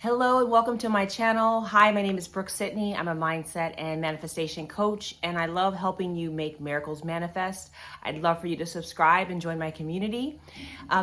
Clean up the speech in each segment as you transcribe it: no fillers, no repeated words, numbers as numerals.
Hello and welcome to my channel. Hi, my name is Brooke-Sidney. I'm a mindset and manifestation coach, and I love helping you make miracles manifest. I'd love for you to subscribe and join my community.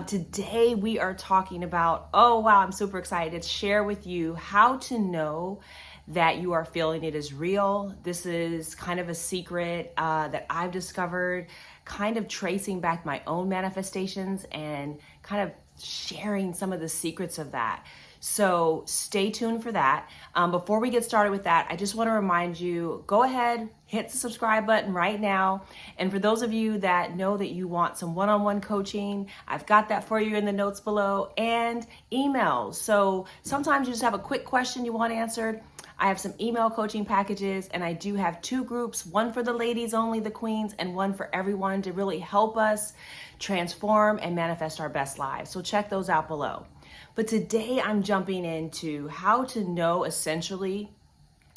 Today we are talking about, I'm super excited to share with you how to know that you are feeling it is real. This is kind of a secret that I've discovered, kind of tracing back my own manifestations and kind of sharing some of the secrets of that. So stay tuned for that. Before we get started with that, I just want to remind you, go ahead, hit the subscribe button right now. And for those of you that know that you want some one-on-one coaching, I've got that for you in the notes below, and emails. So sometimes you just have a quick question you want answered. I have some email coaching packages, and I do have two groups, one for the ladies only, the queens, and one for everyone to really help us transform and manifest our best lives. So check those out below. But today I'm jumping into how to know essentially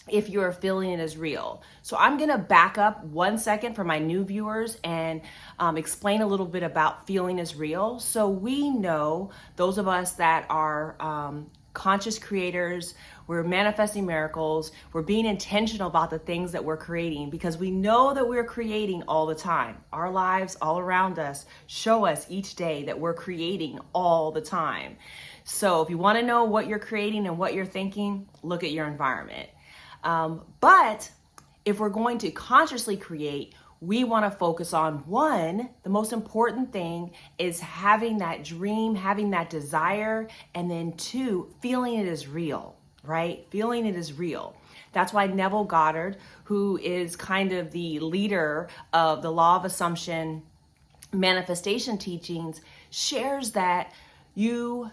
if you're feeling it is real. So I'm gonna back up 1 second for my new viewers and explain a little bit about feeling is real. So we know, those of us that are conscious creators, we're manifesting miracles, we're being intentional about the things that we're creating, because we know that we're creating all the time. Our lives all around us show us each day that we're creating all the time. So if you want to know what you're creating and what you're thinking, look at your environment. But if we're going to consciously create, we want to focus on one, the most important thing is having that dream, having that desire, and then two, feeling it is real, right? Feeling it is real. That's why Neville Goddard, who is kind of the leader of the law of assumption manifestation teachings, shares that you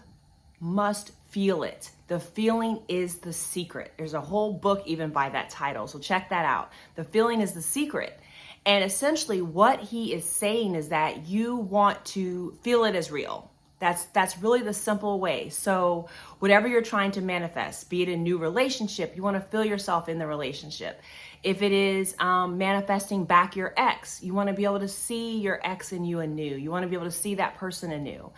must feel it. The feeling is the secret. There's a whole book even by that title, so check that out. The feeling is the secret. And essentially what he is saying is that you want to feel it as real. That's really the simple way. So whatever you're trying to manifest, be it a new relationship, you want to feel yourself in the relationship. If it is manifesting back your ex, you want to be able to see your ex in you anew. You want to be able to see that person anew.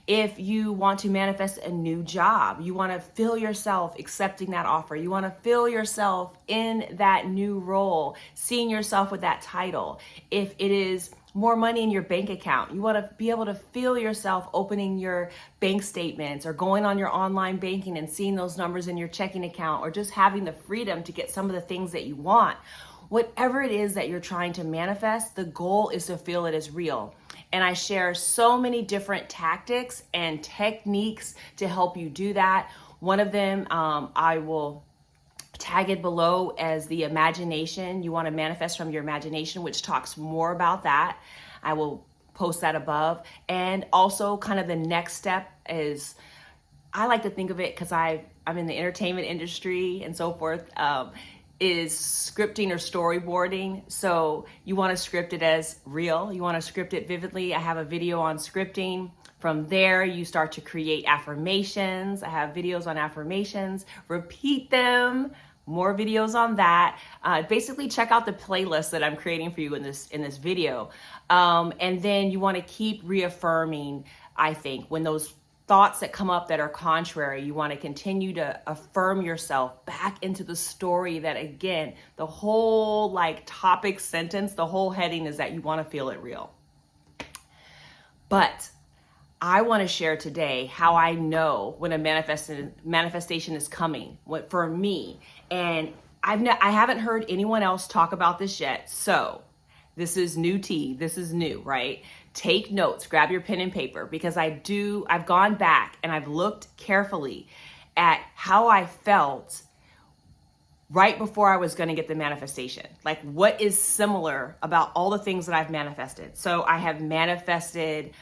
If you want to manifest a new job, you want to feel yourself accepting that offer. You want to feel yourself in that new role, seeing yourself with that title. If it is more money in your bank account, you want to be able to feel yourself opening your bank statements or going on your online banking and seeing those numbers in your checking account, or just having the freedom to get some of the things that you want. Whatever it is that you're trying to manifest, the goal is to feel it as real. And I share so many different tactics and techniques to help you do that. One of them, I will tag it below as the imagination. You want to manifest from your imagination, which talks more about that. I will post that above. And also kind of the next step is, I like to think of it, because I'm in the entertainment industry and so forth, is scripting or storyboarding. So you want to script it as real. You want to script it vividly. I have a video on scripting. From there, you start to create affirmations. I have videos on affirmations. Repeat them. More videos on that. Basically, check out the playlist that I'm creating for you in this video. And then you want to keep reaffirming, I think, when those thoughts that come up that are contrary, you want to continue to affirm yourself back into the story that, again, the whole topic sentence, the whole heading is that you want to feel it real. But I want to share today how I know when a manifestation is coming for me. And I haven't heard anyone else talk about this yet. So this is new tea. This is new, right? Take notes, grab your pen and paper, because I've gone back and I've looked carefully at how I felt right before I was going to get the manifestation. Like, what is similar about all the things that I've manifested? So I have manifested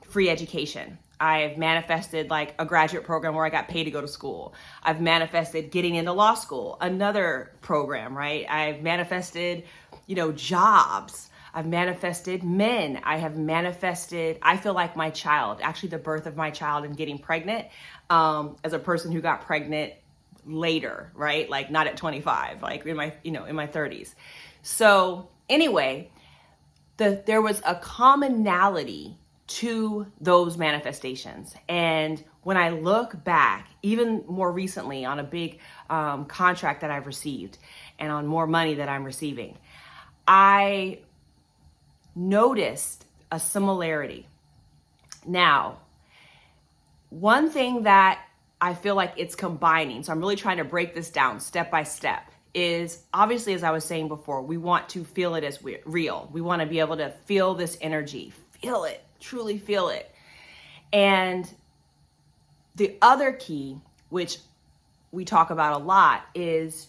free education. I've manifested a graduate program where I got paid to go to school. I've manifested getting into law school, another program, right? I've manifested, jobs. I've manifested men. I have manifested, I feel like my child, actually the birth of my child and getting pregnant, as a person who got pregnant later, right? Not at 25, in my 30s. So anyway, there was a commonality to those manifestations. And when I look back, even more recently on a big contract that I've received and on more money that I'm receiving, I noticed a similarity. Now, one thing that I feel like it's combining, so I'm really trying to break this down step by step, is obviously, as I was saying before, we want to feel it as real. We want to be able to feel this energy, feel it, truly feel it. And the other key, which we talk about a lot, is,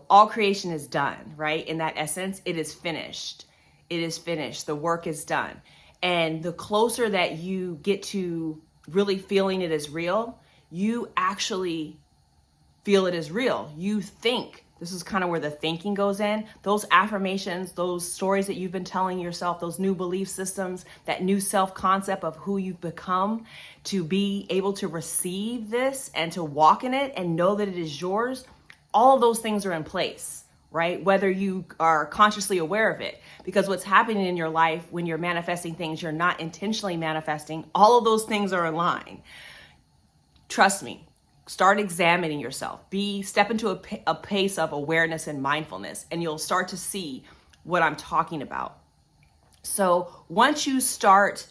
all creation is done, right? In that essence, it is finished. It is finished. The work is done. And the closer that you get to really feeling it as real, you actually feel it as real. You think. This is kind of where the thinking goes in. Those affirmations, those stories that you've been telling yourself, those new belief systems, that new self-concept of who you've become, to be able to receive this and to walk in it and know that it is yours, all of those things are in place, right? Whether you are consciously aware of it. Because what's happening in your life when you're manifesting things you're not intentionally manifesting, all of those things are in line. Trust me. Start examining yourself. Step into a pace of awareness and mindfulness, and you'll start to see what I'm talking about. So once you start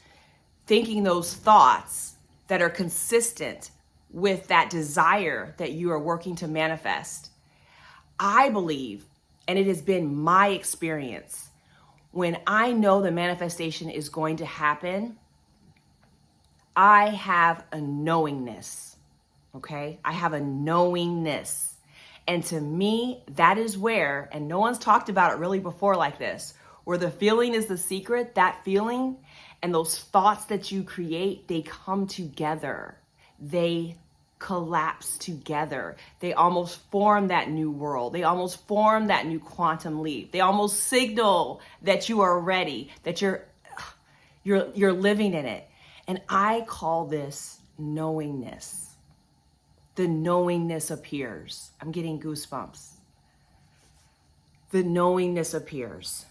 thinking those thoughts that are consistent with that desire that you are working to manifest, I believe, and it has been my experience, when I know the manifestation is going to happen, I have a knowingness. Okay, I have a knowingness. And to me, that is where, and no one's talked about it really before like this, where the feeling is the secret, that feeling and those thoughts that you create, they come together. They collapse together. They almost form that new world. They almost form that new quantum leap. They almost signal that you are ready, that you're living in it. And I call this knowingness. The knowingness appears. I'm getting goosebumps. The knowingness appears.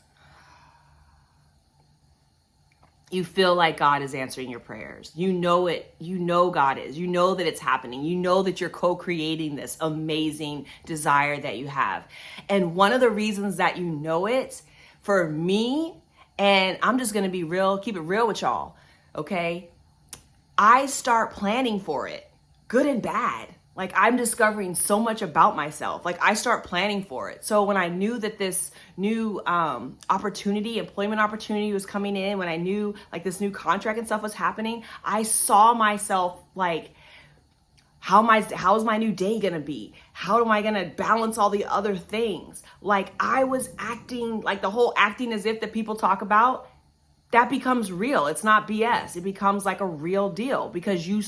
You feel like God is answering your prayers. You know it. You know God is. You know that it's happening. You know that you're co-creating this amazing desire that you have. And one of the reasons that you know it, for me, and I'm just going to be real, keep it real with y'all, okay? I start planning for it, good and bad. Like, I'm discovering so much about myself. Like, I start planning for it. So when I knew that this new employment opportunity was coming in, when I knew like this new contract and stuff was happening, I saw myself like, how's my new day gonna be? How am I gonna balance all the other things? Like, I was acting like the whole acting as if that people talk about, that becomes real. It's not BS. It becomes like a real deal because you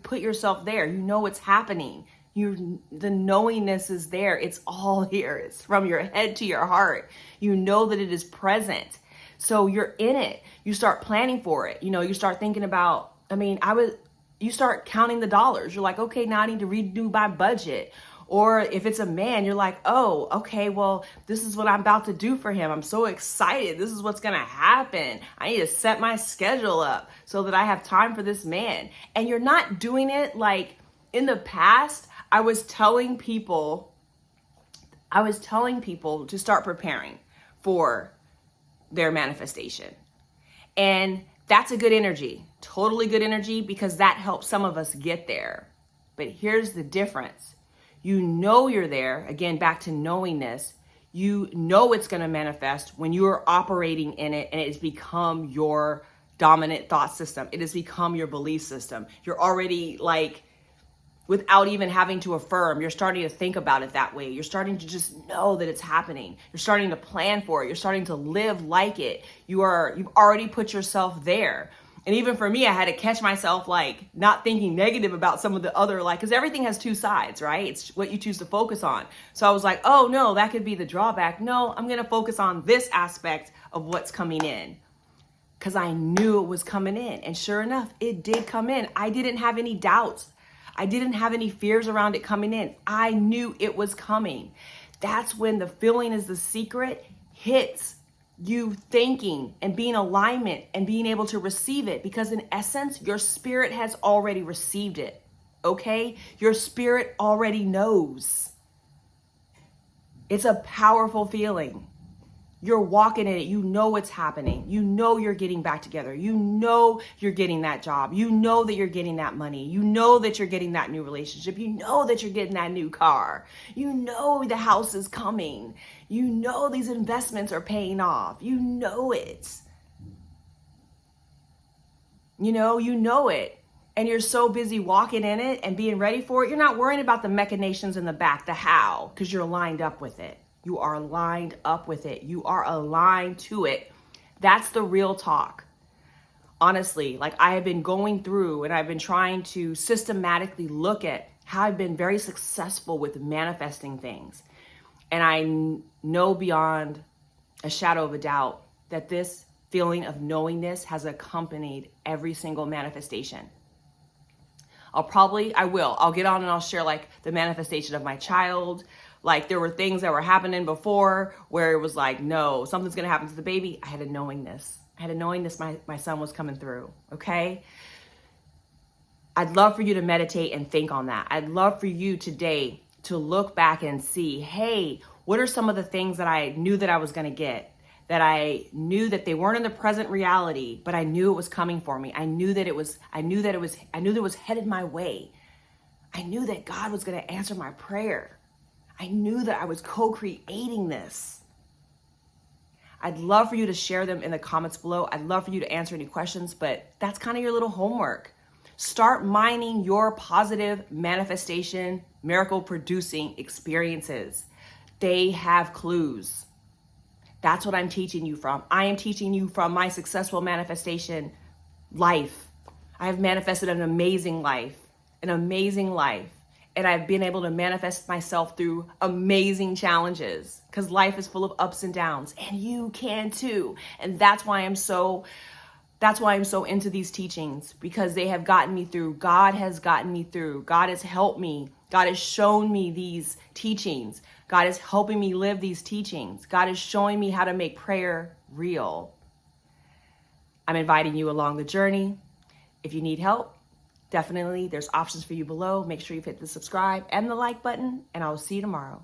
put yourself there. You know what's happening. The knowingness is there. It's all here. It's from your head to your heart. You know that it is present. So you're in it. You start planning for it. You start thinking about, you start counting the dollars. You're like, okay, now I need to redo my budget. Or if it's a man, you're like, oh, okay, well, this is what I'm about to do for him. I'm so excited. This is what's going to happen. I need to set my schedule up so that I have time for this man. And you're not doing it like in the past. I was telling people to start preparing for their manifestation. And that's a good energy, totally good energy, because that helps some of us get there. But here's the difference. You know you're there, again, back to knowingness. You know it's going to manifest when you are operating in it and it has become your dominant thought system. It has become your belief system. You're already like, without even having to affirm, you're starting to think about it that way. You're starting to just know that it's happening. You're starting to plan for it. You're starting to live like it. You've already put yourself there. And even for me, I had to catch myself like not thinking negative about some of the other, because everything has two sides, right? It's what you choose to focus on. So I was like, oh no, that could be the drawback. No, I'm going to focus on this aspect of what's coming in because I knew it was coming in. And sure enough, it did come in. I didn't have any doubts. I didn't have any fears around it coming in. I knew it was coming. That's when the feeling is the secret hits. you thinking and being in alignment and being able to receive it, because in essence, your spirit has already received it. Okay? Your spirit already knows. It's a powerful feeling. You're walking in it. You know what's happening. You know you're getting back together. You know you're getting that job. You know that you're getting that money. You know that you're getting that new relationship. You know that you're getting that new car. You know the house is coming. You know these investments are paying off. You know it. You know it. And you're so busy walking in it and being ready for it. You're not worrying about the machinations in the back, the how, because you're lined up with it. You are lined up with it. You are aligned to it. That's the real talk. Honestly, like I have been going through and I've been trying to systematically look at how I've been very successful with manifesting things. And I know beyond a shadow of a doubt that this feeling of knowingness has accompanied every single manifestation. I'll get on and I'll share like the manifestation of my child. Like there were things that were happening before where it was like, no, something's going to happen to the baby. I had a knowingness. My son was coming through. Okay. I'd love for you to meditate and think on that. I'd love for you today to look back and see, hey, what are some of the things that I knew that I was going to get? That I knew that they weren't in the present reality, but I knew it was coming for me. I knew that it was headed my way. I knew that God was going to answer my prayer. I knew that I was co-creating this. I'd love for you to share them in the comments below. I'd love for you to answer any questions, but that's kind of your little homework. Start mining your positive manifestation, miracle producing experiences. They have clues. That's what I'm teaching you from. I am teaching you from my successful manifestation life. I have manifested an amazing life. And I've been able to manifest myself through amazing challenges, because life is full of ups and downs, and you can too. And that's why I'm so into these teachings, because they have gotten me through. God has gotten me through. God has helped me. God has shown me these teachings. God is helping me live these teachings. God is showing me how to make prayer real. I'm inviting you along the journey. If you need help, definitely, there's options for you below. Make sure you hit the subscribe and the like button, and I will see you tomorrow.